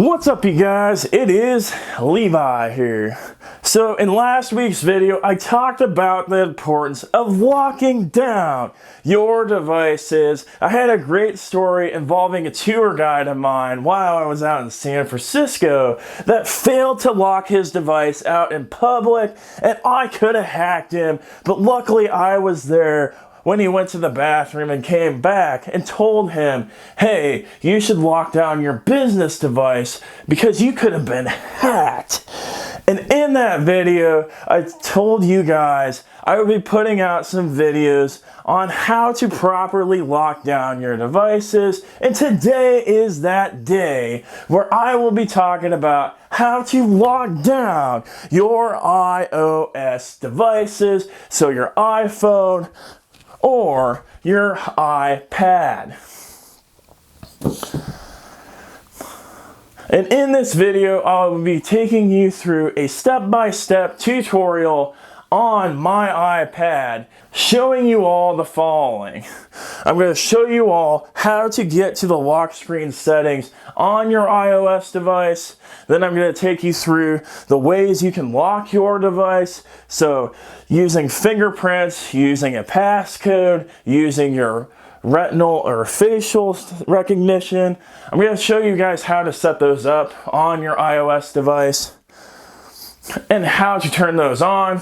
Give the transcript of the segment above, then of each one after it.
What's up, you guys? It is Levi here. So in last week's video, I talked about the importance of locking down your devices. I had a great story involving a tour guide of mine while I was out in San Francisco that failed to lock his device out in public, and I could have hacked him, but luckily I was there when he went to the bathroom and came back and told him, hey, you should lock down your business device because you could have been hacked. And in that video, I told you guys I would be putting out some videos on how to properly lock down your devices. And today is that day where I will be talking about how to lock down your iOS devices. So your iPhone, or your iPad. And in this video, I will be taking you through a step-by-step tutorial on my iPad, showing you all the following. I'm going to show you all how to get to the lock screen settings on your iOS device. Then I'm going to take you through the ways you can lock your device. So using fingerprints, using a passcode, using your retinal or facial recognition. I'm going to show you guys how to set those up on your iOS device and how to turn those on.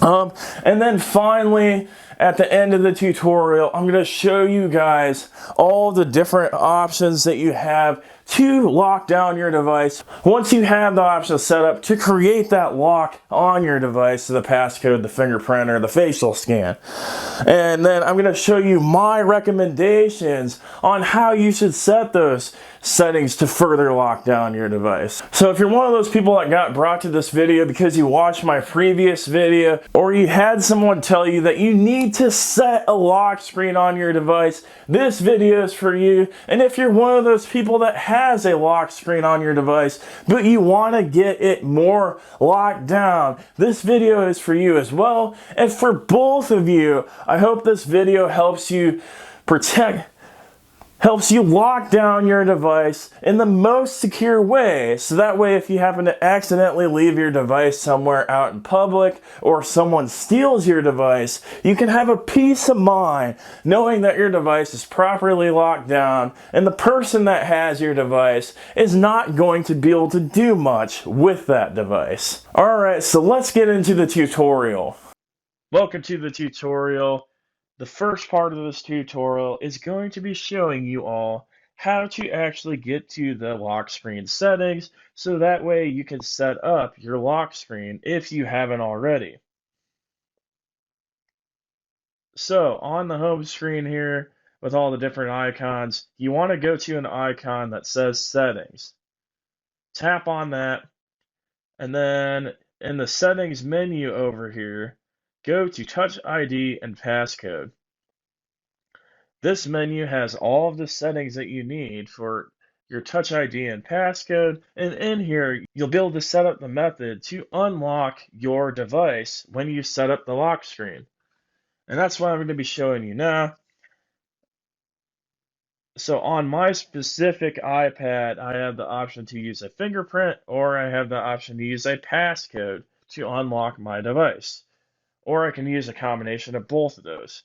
And then finally, at the end of the tutorial, I'm going to show you guys all the different options that you have to lock down your device. Once you have the options set up to create that lock on your device, the passcode, the fingerprint, or the facial scan. And then I'm going to show you my recommendations on how you should set those settings to further lock down your device. So if you're one of those people that got brought to this video because you watched my previous video, or you had someone tell you that you need to set a lock screen on your device, this video is for you. And if you're one of those people that has a lock screen on your device, but you want to get it more locked down, this video is for you as well. And for both of you, I hope this video helps you lock down your device in the most secure way. So that way, if you happen to accidentally leave your device somewhere out in public, or someone steals your device, you can have a peace of mind knowing that your device is properly locked down and the person that has your device is not going to be able to do much with that device. Alright, so let's get into the tutorial. Welcome to the tutorial. The first part of this tutorial is going to be showing you all how to actually get to the lock screen settings, so that way you can set up your lock screen if you haven't already. So on the home screen here with all the different icons, you want to go to an icon that says settings. Tap on that, and then in the settings menu over here, go to Touch ID and Passcode. This menu has all of the settings that you need for your Touch ID and Passcode, and in here you'll be able to set up the method to unlock your device when you set up the lock screen. And that's what I'm going to be showing you now. So on my specific iPad, I have the option to use a fingerprint, or I have the option to use a passcode to unlock my device. Or I can use a combination of both of those.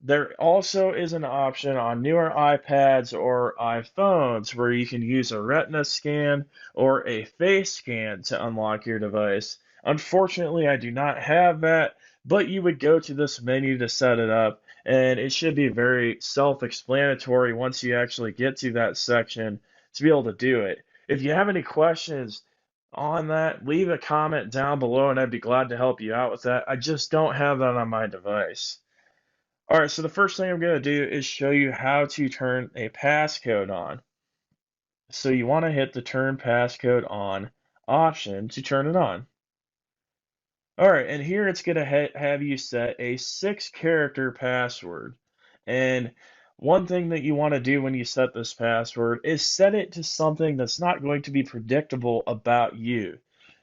There also is an option on newer iPads or iPhones where you can use a retina scan or a face scan to unlock your device. Unfortunately, I do not have that, but you would go to this menu to set it up, and it should be very self-explanatory once you actually get to that section to be able to do it. If you have any questions on that, leave a comment down below and I'd be glad to help you out with that. I just don't have that on my device. Alright, so the first thing I'm going to do is show you how to turn a passcode on. So you want to hit the Turn Passcode On option to turn it on. Alright, and here it's going to have you set a 6-character password. And one thing that you want to do when you set this password is set it to something that's not going to be predictable about you.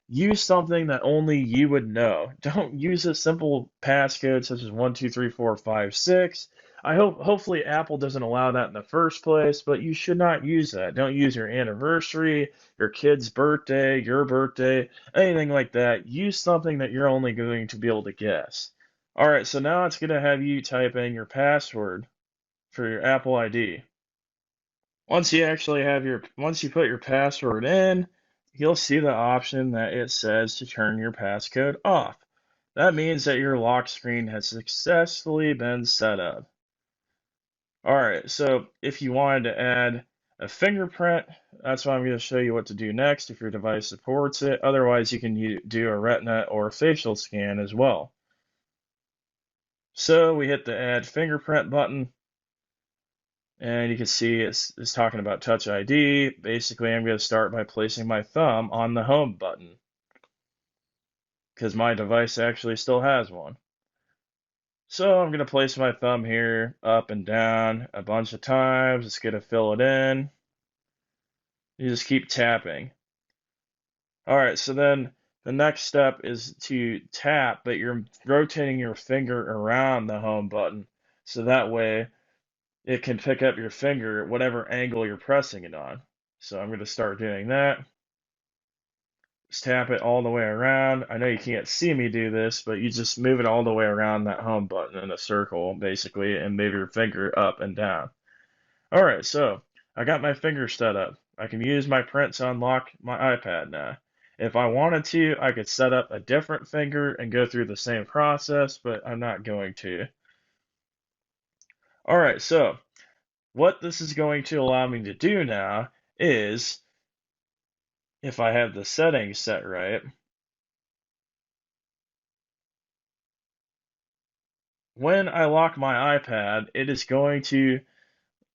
Use something that only you would know. Don't use a simple passcode such as 1, 2, 3, 4, 5, 6. Hopefully Apple doesn't allow that in the first place, but you should not use that. Don't use your anniversary, your kid's birthday, your birthday, anything like that. Use something that you're only going to be able to guess. All right, so now it's going to have you type in your password for your Apple ID. Once you put your password in, you'll see the option that it says to turn your passcode off. That means that your lock screen has successfully been set up. All right, so if you wanted to add a fingerprint, that's what I'm going to show you what to do next if your device supports it. Otherwise, you can do a retina or a facial scan as well. So we hit the add fingerprint button, and you can see it's talking about Touch ID. Basically, I'm going to start by placing my thumb on the home button because my device actually still has one. So I'm going to place my thumb here up and down a bunch of times. It's going to fill it in. You just keep tapping. All right, so then the next step is to tap, but you're rotating your finger around the home button. So that way it can pick up your finger at whatever angle you're pressing it on. So I'm going to start doing that. Just tap it all the way around. I know you can't see me do this, but you just move it all the way around that home button in a circle, basically, and move your finger up and down. All right, so I got my finger set up. I can use my print to unlock my iPad now. If I wanted to, I could set up a different finger and go through the same process, but I'm not going to. All right, so what this is going to allow me to do now is, if I have the settings set right, when I lock my iPad, it is going to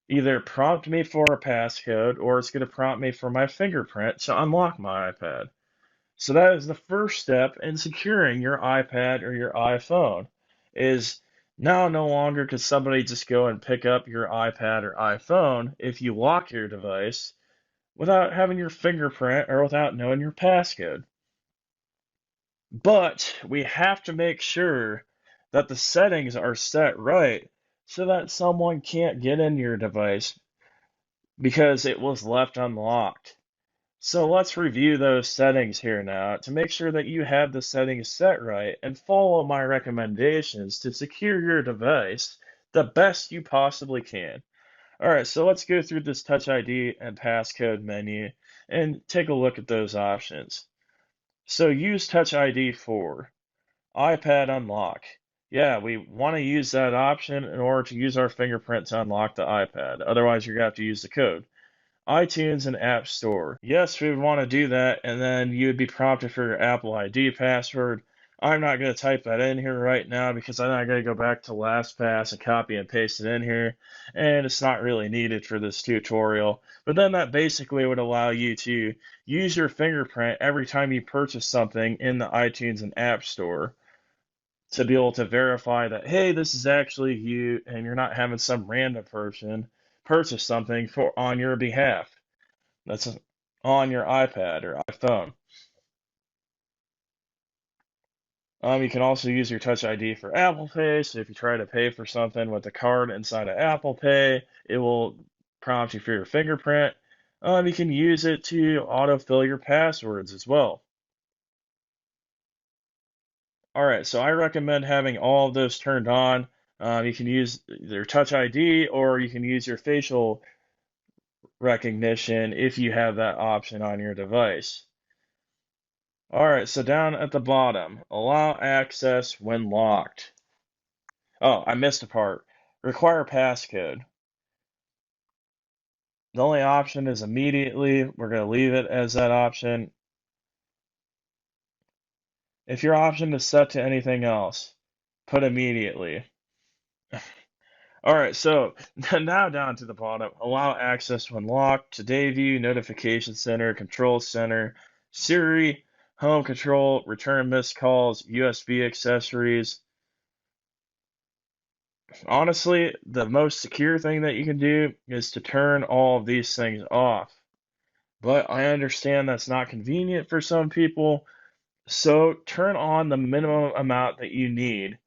either prompt me for a passcode or it's going to prompt me for my fingerprint to unlock my iPad. So that is the first step in securing your iPad or your iPhone. Is now no longer could somebody just go and pick up your iPad or iPhone if you lock your device without having your fingerprint or without knowing your passcode. But we have to make sure that the settings are set right so that someone can't get in your device because it was left unlocked. So let's review those settings here now to make sure that you have the settings set right and follow my recommendations to secure your device the best you possibly can. All right, so let's go through this Touch ID and Passcode menu and take a look at those options. So use Touch ID for iPad unlock. Yeah, we want to use that option in order to use our fingerprint to unlock the iPad. Otherwise, you're going to have to use the code. iTunes and App Store. Yes, we would want to do that, and then you would be prompted for your Apple ID password. I'm not going to type that in here right now because I'm not going to go back to LastPass and copy and paste it in here, and it's not really needed for this tutorial. But then that basically would allow you to use your fingerprint every time you purchase something in the iTunes and App Store to be able to verify that, hey, this is actually you and you're not having some random person purchase something for on your behalf that's on your iPad or iPhone. You can also use your Touch ID for Apple Pay. So if you try to pay for something with a card inside of Apple Pay, it will prompt you for your fingerprint. You can use it to autofill your passwords as well. All right, so I recommend having all of those turned on. You can use either Touch ID or you can use your facial recognition if you have that option on your device. All right, so down at the bottom, allow access when locked. Oh, I missed a part. Require passcode. The only option is immediately. We're going to leave it as that option. If your option is set to anything else, put immediately. All right, so now down to the bottom, allow access when locked, Today View, Notification Center, Control Center, Siri, Home Control, Return Missed Calls, USB accessories. Honestly, the most secure thing that you can do is to turn all of these things off. But I understand that's not convenient for some people, so turn on the minimum amount that you need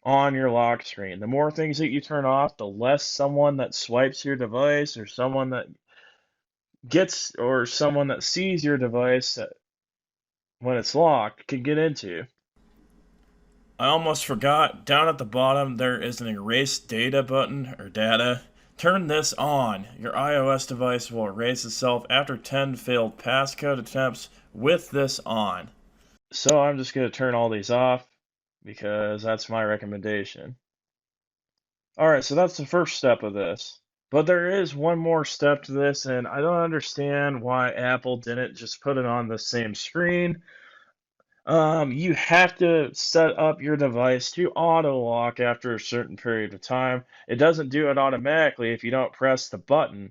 on your lock screen. The more things that you turn off, the less someone that swipes your device or someone that sees your device when it's locked can get into. I almost forgot, down at the bottom there is an erase data button, or data. Turn this on. Your iOS device will erase itself after 10 failed passcode attempts with this on. So I'm just going to turn all these off because that's my recommendation. Alright, so that's the first step of this. But there is one more step to this, and I don't understand why Apple didn't just put it on the same screen. You have to set up your device to auto lock after a certain period of time. It doesn't do it automatically if you don't press the button.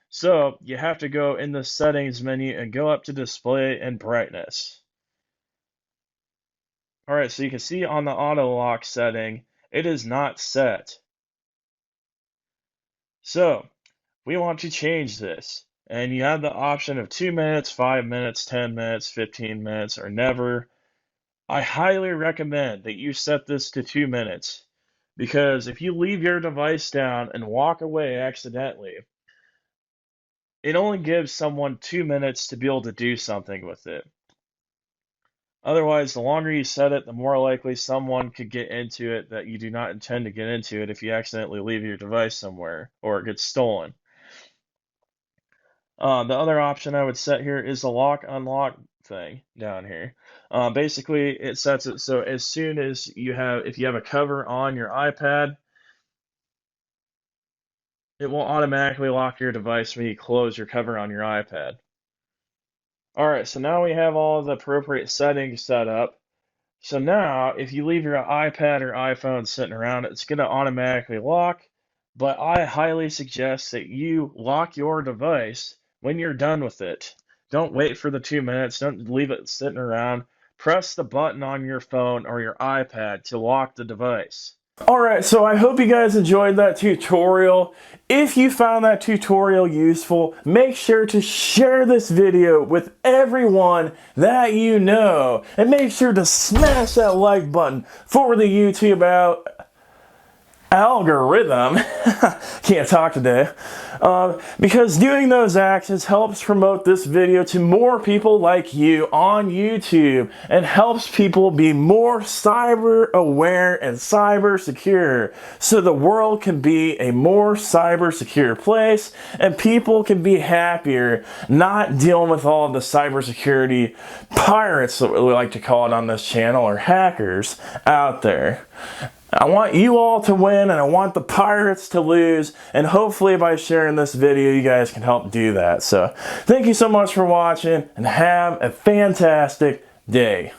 So you have to go in the settings menu and go up to display and brightness. Alright, so you can see on the auto lock setting, it is not set. So we want to change this. And you have the option of 2 minutes, 5 minutes, 10 minutes, 15 minutes, or never. I highly recommend that you set this to 2 minutes, because if you leave your device down and walk away accidentally, it only gives someone 2 minutes to be able to do something with it. Otherwise, the longer you set it, the more likely someone could get into it that you do not intend to get into it if you accidentally leave your device somewhere or it gets stolen. The other option I would set here is the lock unlock thing down here. Basically, it sets it so as soon as if you have a cover on your iPad, it will automatically lock your device when you close your cover on your iPad. Alright, so now we have all the appropriate settings set up. So now, if you leave your iPad or iPhone sitting around, it's going to automatically lock, but I highly suggest that you lock your device when you're done with it. Don't wait for the 2 minutes, don't leave it sitting around. Press the button on your phone or your iPad to lock the device. Alright, so I hope you guys enjoyed that tutorial. If you found that tutorial useful, make sure to share this video with everyone that you know. And make sure to smash that like button for the YouTube algorithm. Can't talk today. Because doing those actions helps promote this video to more people like you on YouTube and helps people be more cyber aware and cyber secure, so the world can be a more cyber secure place and people can be happier not dealing with all the cybersecurity pirates that we like to call it on this channel, or hackers out there. I want you all to win, and I want the pirates to lose, and hopefully by sharing this video you guys can help do that. So thank you so much for watching, and have a fantastic day.